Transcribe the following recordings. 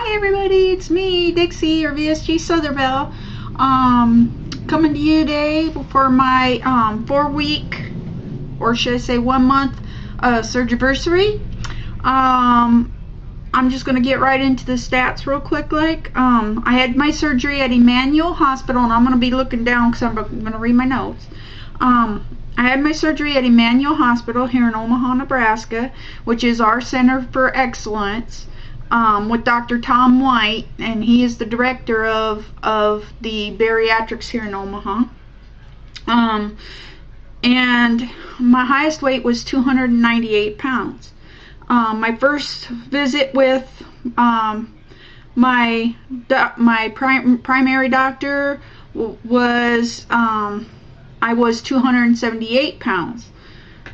Hi everybody, it's me, Dixie, or VSG Southerville, coming to you today for my 4-week, or should I say 1-month, Surgiversary. I'm just going to get right into the stats real quick. I had my surgery at Emmanuel Hospital, and I'm going to be looking down because I'm going to read my notes. I had my surgery at Emmanuel Hospital here in Omaha, Nebraska, which is our Center for Excellence, with Dr. Tom White, and he is the director of the bariatrics here in Omaha. And my highest weight was 298 pounds. My first visit with my primary doctor was I was 278 pounds.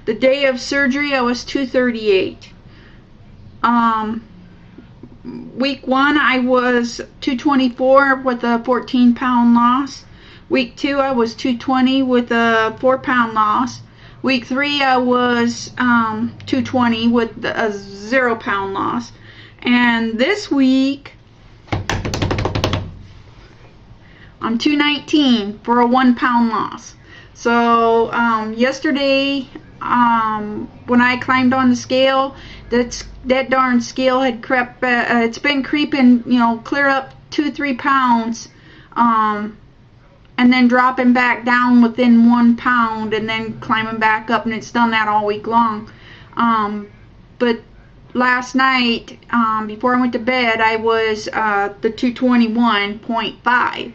The day of surgery I was 238. Week 1 I was 224 with a 14-pound loss. Week 2 I was 220 with a 4-pound loss. Week 3 I was 220 with a 0-pound loss. And this week I'm 219 for a 1-pound loss. So yesterday when I climbed on the scale, that darn scale had crept, it's been creeping, you know, clear up 2-3 pounds, and then dropping back down within 1 pound, and then climbing back up, and it's done that all week long. But last night, before I went to bed, I was the 221.5.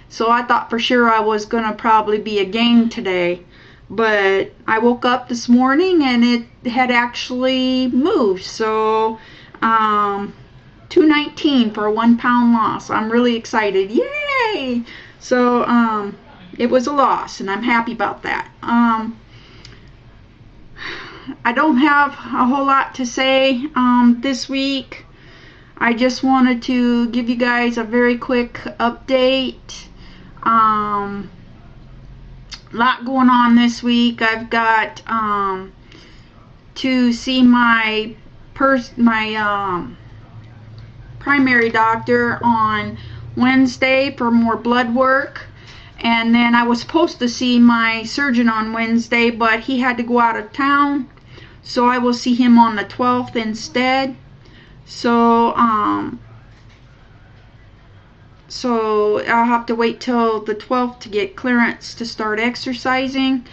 So I thought for sure I was gonna probably be a gain today. But I woke up this morning and it had actually moved. So 219 for a 1-pound loss. I'm really excited. Yay! So it was a loss, and I'm happy about that. I don't have a whole lot to say this week. I just wanted to give you guys a very quick update. Lot going on this week. I've got to see my primary doctor on Wednesday for more blood work, and then I was supposed to see my surgeon on Wednesday, but he had to go out of town, so I will see him on the 12th instead. So I'll have to wait till the 12th to get clearance to start exercising.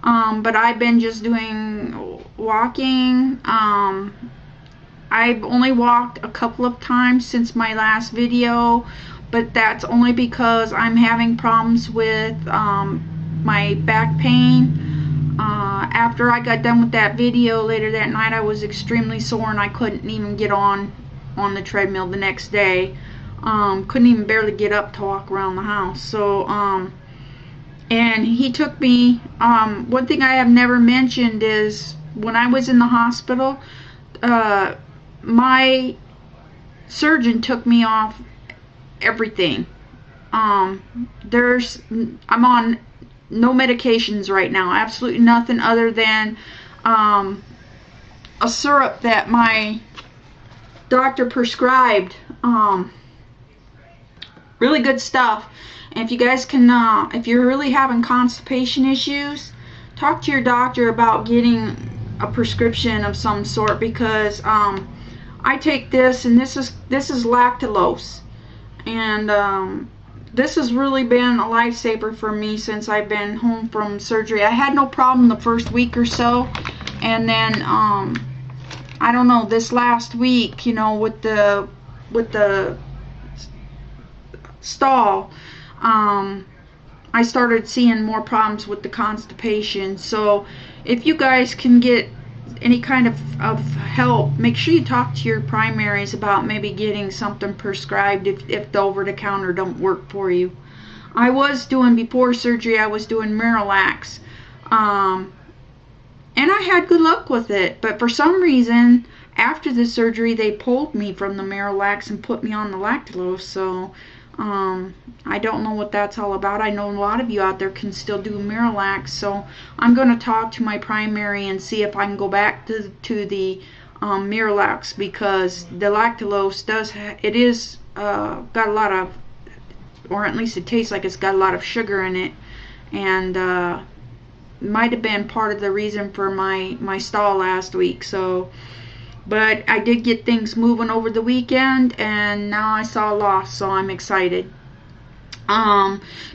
But I've been just doing walking. I've only walked a couple of times since my last video, but that's only because I'm having problems with my back pain. After I got done with that video later that night, I was extremely sore and I couldn't even get on the treadmill the next day. Couldn't even barely get up to walk around the house. So and he took me, one thing I have never mentioned is when I was in the hospital, my surgeon took me off everything. I'm on no medications right now, absolutely nothing other than a syrup that my doctor prescribed. Really good stuff. And if you guys can, if you're really having constipation issues, talk to your doctor about getting a prescription of some sort, because I take this, and this is lactulose, and this has really been a lifesaver for me since I've been home from surgery. I had no problem the first week or so, and then I don't know, this last week, you know, with the stall, I started seeing more problems with the constipation. So if you guys can get any kind of help, make sure you talk to your primaries about maybe getting something prescribed if the over-the-counter don't work for you. I was doing, before surgery, I was doing Miralax, and I had good luck with it, but for some reason after the surgery they pulled me from the Miralax and put me on the lactulose. So I don't know what that's all about. I know a lot of you out there can still do Miralax, so I'm going to talk to my primary and see if I can go back to the Miralax, because the lactulose got a lot of, or at least it tastes like it's got a lot of sugar in it, and might have been part of the reason for my stall last week. So, but I did get things moving over the weekend, and now I saw a loss, so I'm excited.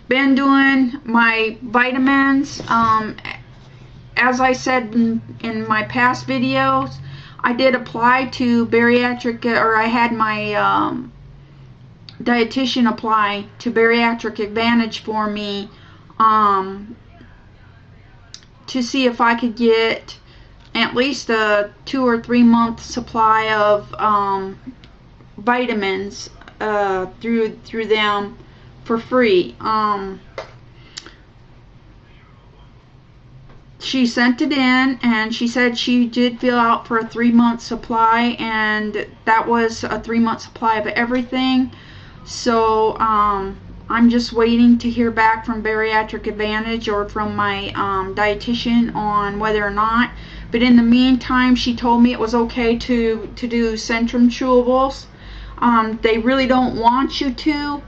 Been doing my vitamins. As I said in my past videos, I did apply to bariatric, or I had my dietitian apply to Bariatric Advantage for me, to see if I could get at least a 2 or 3 month supply of vitamins through them for free. She sent it in, and she said she did fill out for a 3-month supply, and that was a 3-month supply of everything. So I'm just waiting to hear back from Bariatric Advantage or from my dietitian on whether or not. But in the meantime, she told me it was okay to do Centrum chewables. They really don't want you to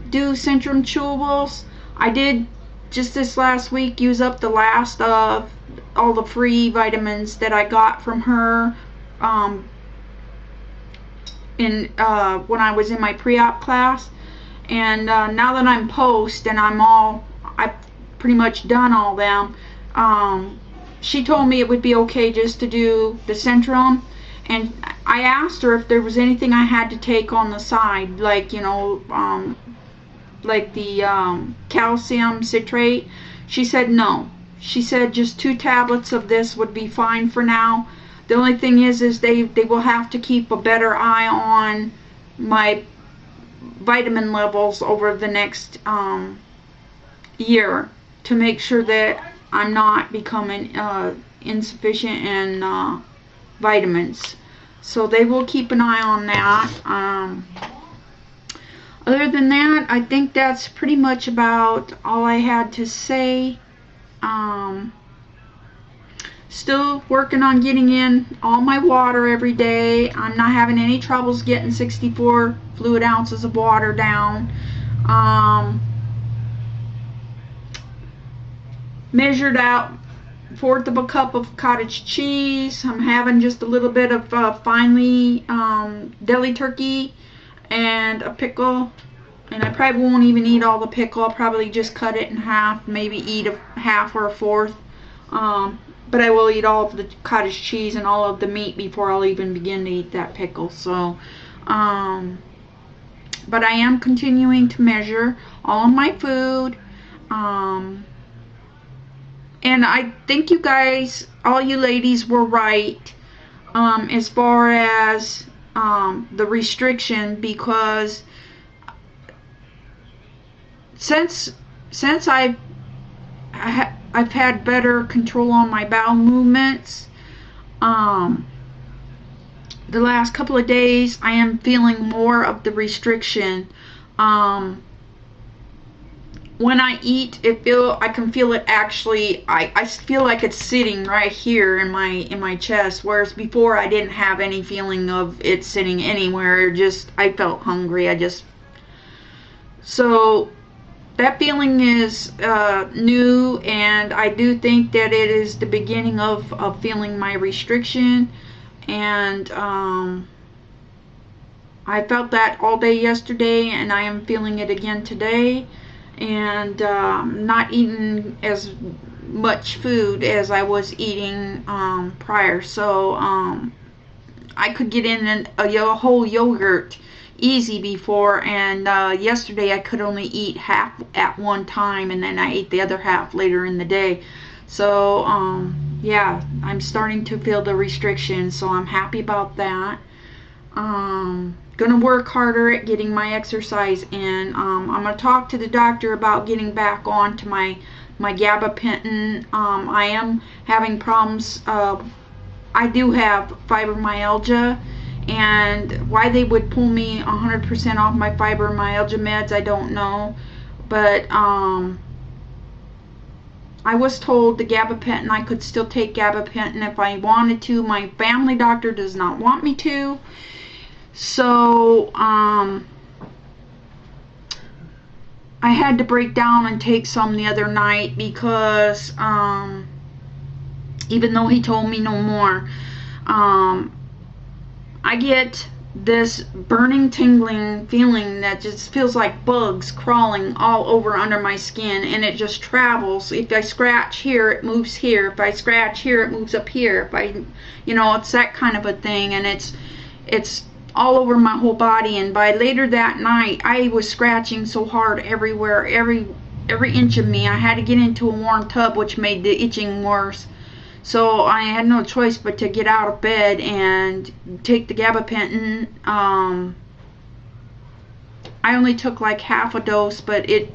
do Centrum chewables. I did just this last week use up the last of all the free vitamins that I got from her when I was in my pre-op class. And now that I'm post and I've pretty much done all them, she told me it would be okay just to do the Centrum. And I asked her if there was anything I had to take on the side, like, you know, like the calcium citrate. She said no. She said just 2 tablets of this would be fine for now. The only thing is they will have to keep a better eye on my vitamin levels over the next year to make sure that I'm not becoming insufficient in vitamins. So they will keep an eye on that. Other than that, I think that's pretty much about all I had to say. Still working on getting in all my water every day. I'm not having any troubles getting 64 fluid ounces of water down. Measured out 1/4 of a cup of cottage cheese. I'm having just a little bit of finely deli turkey and a pickle, and I probably won't even eat all the pickle. I'll probably just cut it in half, maybe eat a half or a fourth, but I will eat all of the cottage cheese and all of the meat before I'll even begin to eat that pickle. So but I am continuing to measure all of my food, and I think you guys, all you ladies, were right as far as the restriction, because since I've had better control on my bowel movements, the last couple of days I am feeling more of the restriction. When I eat, I can feel it actually. I feel like it's sitting right here in my chest, whereas before I didn't have any feeling of it sitting anywhere. Just I felt hungry. So that feeling is new, and I do think that it is the beginning of feeling my restriction. And I felt that all day yesterday, and I am feeling it again today. And not eating as much food as I was eating prior. So I could get in a whole yogurt easy before, and yesterday I could only eat half at one time, and then I ate the other half later in the day. So yeah, I'm starting to feel the restriction, so I'm happy about that. Gonna work harder at getting my exercise in. I'm gonna talk to the doctor about getting back on to my gabapentin. I am having problems. I do have fibromyalgia, and why they would pull me 100% off my fibromyalgia meds, I don't know. But I was told the gabapentin, I could still take gabapentin if I wanted to. My family doctor does not want me to. So, I had to break down and take some the other night because, even though he told me no more, I get this burning, tingling feeling that just feels like bugs crawling all over under my skin, and it just travels. If I scratch here, it moves here. If I scratch here, it moves up here. If I, it's that kind of a thing, and it's all over my whole body. And by later that night, I was scratching so hard everywhere, every inch of me. I had to get into a warm tub, which made the itching worse. So I had no choice but to get out of bed and take the gabapentin. I only took like half a dose, but it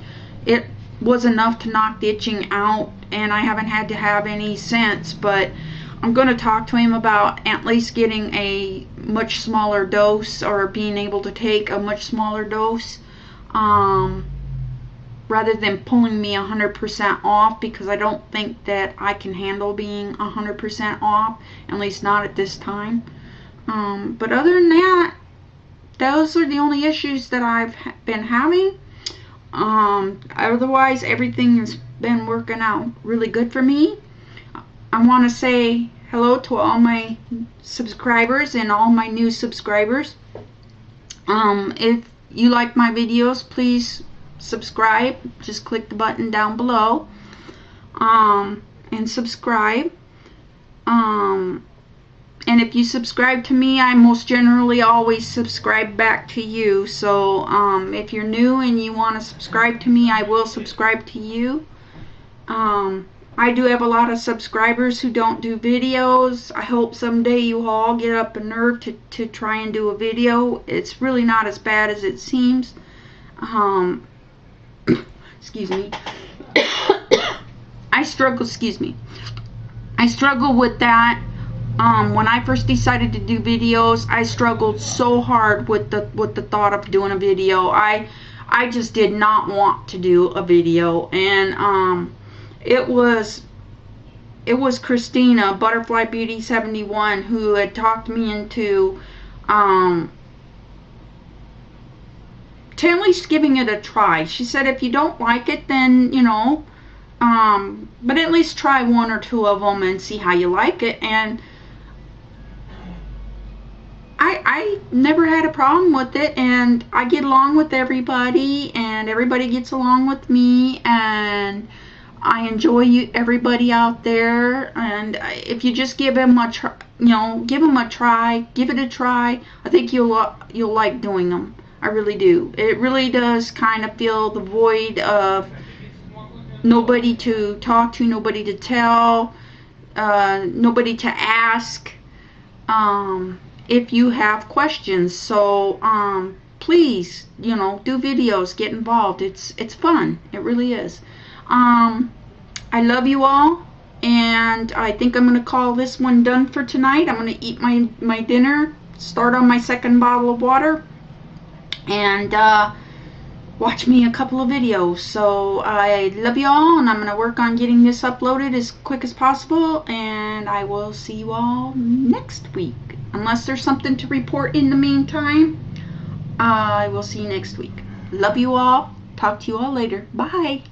was enough to knock the itching out, and I haven't had to have any since. But I'm going to talk to him about at least getting a much smaller dose, or being able to take a much smaller dose, rather than pulling me 100% off, because I don't think that I can handle being 100% off, at least not at this time. But other than that, those are the only issues that I've been having. Otherwise, everything has been working out really good for me. I want to say hello to all my subscribers and all my new subscribers. If you like my videos, please subscribe. Just click the button down below, and subscribe. And if you subscribe to me, I most generally always subscribe back to you. So if you're new and you want to subscribe to me, I will subscribe to you. I do have a lot of subscribers who don't do videos. I hope someday you all get up a nerve to try and do a video. It's really not as bad as it seems. Excuse me. I struggle with that. When I first decided to do videos, I struggled so hard with the thought of doing a video. I just did not want to do a video, and it was Christina, Butterfly Beauty 71, who had talked me into to at least giving it a try. She said, if you don't like it, then but at least try one or two of them and see how you like it. And I never had a problem with it, and I get along with everybody, and everybody gets along with me, and I enjoy everybody out there. And if you just give them a try, give it a try, I think you'll like doing them. I really do. It really does kind of fill the void of nobody to talk to, nobody to tell, nobody to ask if you have questions. So please, do videos, get involved. It's fun. It really is. I love you all, and I think I'm going to call this one done for tonight. I'm going to eat my dinner, start on my second bottle of water, and watch me a couple of videos. So I love you all, and I'm going to work on getting this uploaded as quick as possible, and I will see you all next week. Unless there's something to report in the meantime, I will see you next week. Love you all. Talk to you all later. Bye.